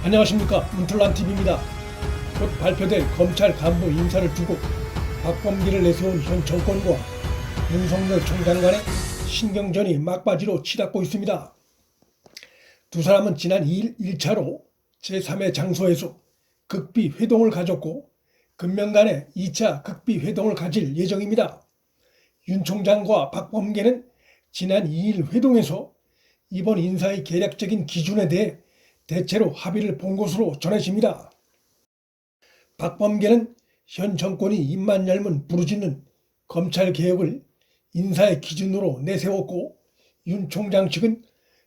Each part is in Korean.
안녕하십니까, 문틀란TV입니다. 곧 발표될 검찰 간부 인사를 두고 박범계를 내세운 현 정권과 윤석열 총장 간의 신경전이 막바지로 치닫고 있습니다. 두 사람은 지난 2일 1차로 제3의 장소에서 극비 회동을 가졌고 금명간에 2차 극비 회동을 가질 예정입니다. 윤 총장과 박범계는 지난 2일 회동에서 이번 인사의 계략적인 기준에 대해 대체로 합의를 본 것으로 전해집니다. 박범계는 현 정권이 입만 열면 부르짖는 검찰개혁을 인사의 기준으로 내세웠고, 윤 총장 측은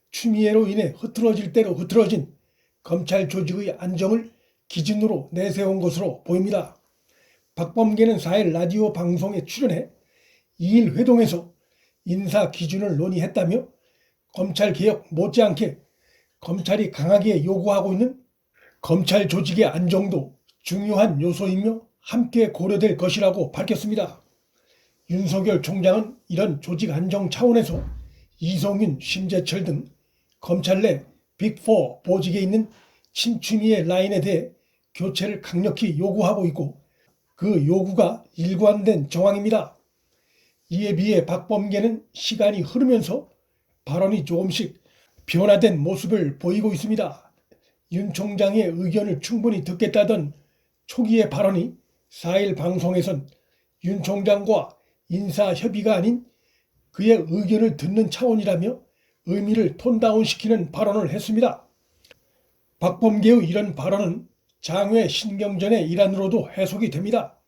추미애로 인해 흐트러질 대로 흐트러진 검찰 조직의 안정을 기준으로 내세운 것으로 보입니다. 박범계는 4일 라디오 방송에 출연해 2일 회동에서 인사 기준을 논의했다며 검찰개혁 못지않게 검찰이 강하게 요구하고 있는 검찰 조직의 안정도 중요한 요소이며 함께 고려될 것이라고 밝혔습니다. 윤석열 총장은 이런 조직 안정 차원에서 이성윤, 심재철 등 검찰 내 빅4 보직에 있는 친추미애 라인에 대해 교체를 강력히 요구하고 있고, 그 요구가 일관된 정황입니다. 이에 비해 박범계는 시간이 흐르면서 발언이 조금씩 변화된 모습을 보이고 있습니다. 윤 총장의 의견을 충분히 듣겠다던 초기의 발언이 4일 방송에선 윤 총장과 인사협의가 아닌 그의 의견을 듣는 차원이라며 의미를 톤다운시키는 발언을 했습니다. 박범계의 이런 발언은 장외 신경전의 일환으로도 해석이 됩니다.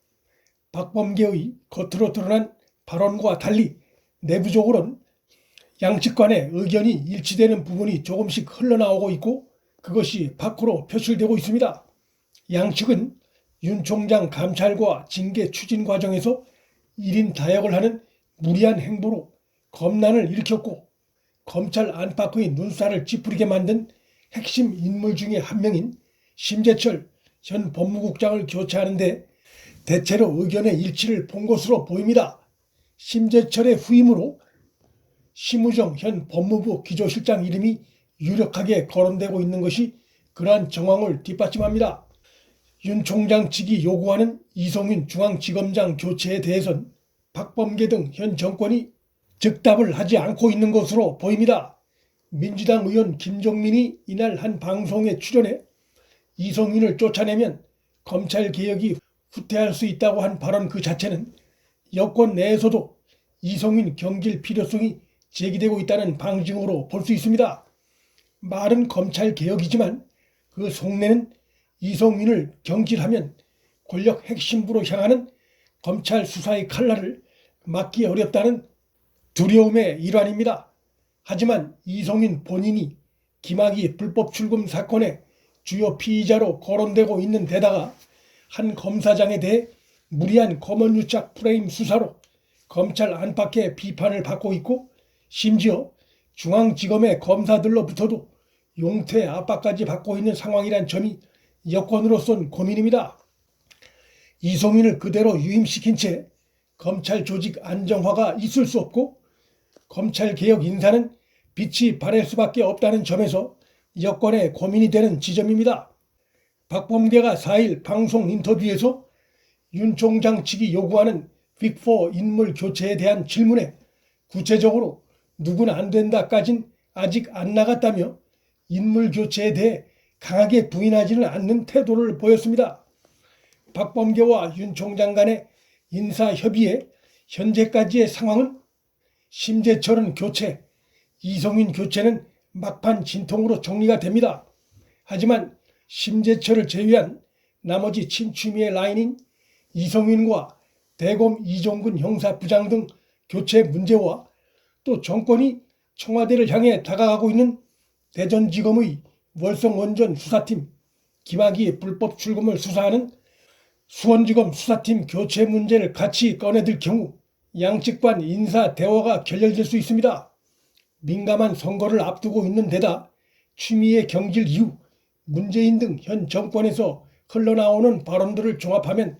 박범계의 겉으로 드러난 발언과 달리 내부적으로는 양측 간의 의견이 일치되는 부분이 조금씩 흘러나오고 있고, 그것이 밖으로 표출되고 있습니다. 양측은 윤 총장 감찰과 징계 추진 과정에서 1인 다역을 하는 무리한 행보로 검난을 일으켰고, 검찰 안팎의 눈살을 찌푸리게 만든 핵심 인물 중에 한 명인 심재철 현 법무국장을 교체하는 데 대체로 의견의 일치를 본 것으로 보입니다. 심재철의 후임으로 심우정 현 법무부 기조실장 이름이 유력하게 거론되고 있는 것이 그러한 정황을 뒷받침합니다. 윤 총장 측이 요구하는 이성윤 중앙지검장 교체에 대해선 박범계 등 현 정권이 즉답을 하지 않고 있는 것으로 보입니다. 민주당 의원 김종민이 이날 한 방송에 출연해 이성윤을 쫓아내면 검찰개혁이 후퇴할 수 있다고 한 발언 그 자체는 여권 내에서도 이성윤 경질 필요성이 제기되고 있다는 방증으로 볼 수 있습니다. 말은 검찰개혁이지만 그 속내는 이성윤을 경질하면 권력 핵심부로 향하는 검찰 수사의 칼날을 막기 어렵다는 두려움의 일환입니다. 하지만 이성윤 본인이 김학의 불법 출금 사건의 주요 피의자로 거론되고 있는 데다가 한 검사장에 대해 무리한 검언유착 프레임 수사로 검찰 안팎의 비판을 받고 있고, 심지어 중앙지검의 검사들로부터도 용퇴 압박까지 받고 있는 상황이란 점이 여권으로선 고민입니다. 이성윤을 그대로 유임시킨 채 검찰 조직 안정화가 있을 수 없고 검찰개혁 인사는 빛이 바랄 수밖에 없다는 점에서 여권의 고민이 되는 지점입니다. 박범계가 4일 방송 인터뷰에서 윤 총장 측이 요구하는 빅4 인물 교체에 대한 질문에 구체적으로 누군 안 된다까진 아직 안 나갔다며 인물 교체에 대해 강하게 부인하지는 않는 태도를 보였습니다. 박범계와 윤 총장 간의 인사협의의 현재까지의 상황은 심재철은 교체, 이성윤 교체는 막판 진통으로 정리가 됩니다. 하지만 심재철을 제외한 나머지 친추미애 라인인 이성윤과 대검 이종근 형사부장 등 교체 문제와 또 정권이 청와대를 향해 다가가고 있는 대전지검의 월성원전 수사팀, 김학의 불법 출금을 수사하는 수원지검 수사팀 교체 문제를 같이 꺼내들 경우 양측 간 인사 대화가 결렬될 수 있습니다. 민감한 선거를 앞두고 있는 데다 추미애 경질 이후 문재인 등 현 정권에서 흘러나오는 발언들을 종합하면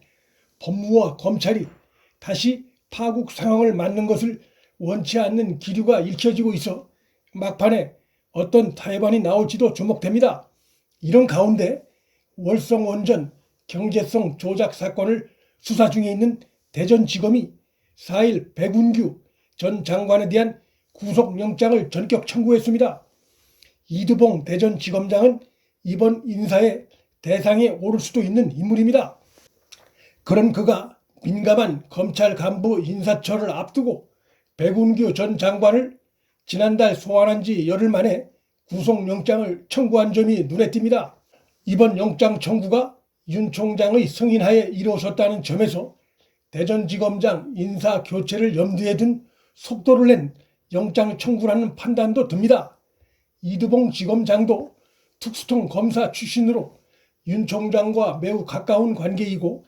법무와 검찰이 다시 파국 상황을 맞는 것을 원치 않는 기류가 읽혀지고 있어 막판에 어떤 타협안이 나올지도 주목됩니다. 이런 가운데 월성 원전 경제성 조작 사건을 수사 중에 있는 대전지검이 4일 백운규 전 장관에 대한 구속영장을 전격 청구했습니다. 이두봉 대전지검장은 이번 인사의 대상에 오를 수도 있는 인물입니다. 그런 그가 민감한 검찰 간부 인사처를 앞두고 백운규 전 장관을 지난달 소환한 지 열흘 만에 구속영장을 청구한 점이 눈에 띕니다. 이번 영장 청구가 윤 총장의 승인하에 이루어졌다는 점에서 대전지검장 인사 교체를 염두에 둔 속도를 낸 영장 청구라는 판단도 듭니다. 이두봉 지검장도 특수통 검사 출신으로 윤 총장과 매우 가까운 관계이고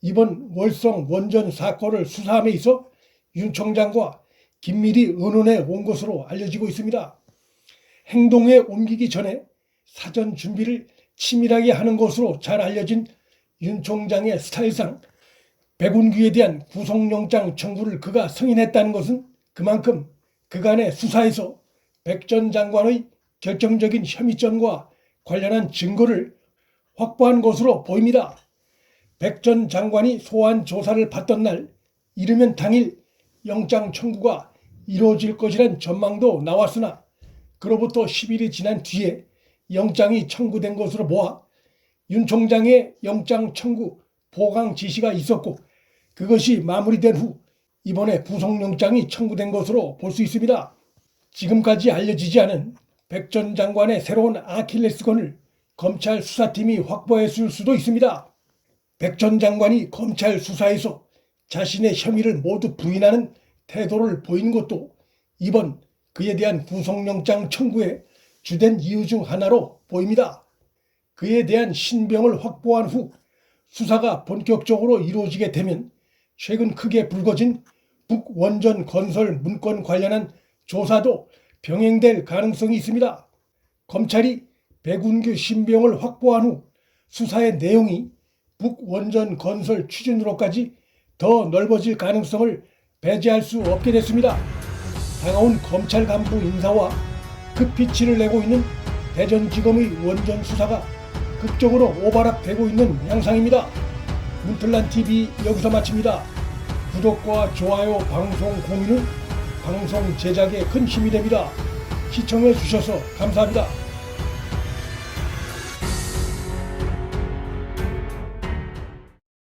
이번 월성 원전 사건을 수사함에 있어 윤 총장과 긴밀히 의논해 온 것으로 알려지고 있습니다. 행동에 옮기기 전에 사전 준비를 치밀하게 하는 것으로 잘 알려진 윤 총장의 스타일상 백운규에 대한 구속영장 청구를 그가 승인했다는 것은 그만큼 그간의 수사에서 백 전 장관의 결정적인 혐의점과 관련한 증거를 확보한 것으로 보입니다. 백 전 장관이 소환 조사를 받던 날 이르면 당일 영장 청구가 이루어질 것이란 전망도 나왔으나 그로부터 10일이 지난 뒤에 영장이 청구된 것으로 보아 윤 총장의 영장 청구 보강 지시가 있었고 그것이 마무리된 후 이번에 구속영장이 청구된 것으로 볼 수 있습니다. 지금까지 알려지지 않은 백 전 장관의 새로운 아킬레스건을 검찰 수사팀이 확보했을 수도 있습니다. 백 전 장관이 검찰 수사에서 자신의 혐의를 모두 부인하는 태도를 보인 것도 이번 그에 대한 구속영장 청구의 주된 이유 중 하나로 보입니다. 그에 대한 신병을 확보한 후 수사가 본격적으로 이루어지게 되면 최근 크게 불거진 북원전 건설 문건 관련한 조사도 병행될 가능성이 있습니다. 검찰이 백운규 신병을 확보한 후 수사의 내용이 북원전 건설 추진으로까지 더 넓어질 가능성을 배제할 수 없게 됐습니다. 다가온 검찰 간부 인사와 급피치를 내고 있는 대전지검의 원전 수사가 극적으로 오버랩되고 있는 양상입니다. 문틀란TV 여기서 마칩니다. 구독과 좋아요, 방송 공유는 방송 제작에 큰 힘이 됩니다. 시청해 주셔서 감사합니다.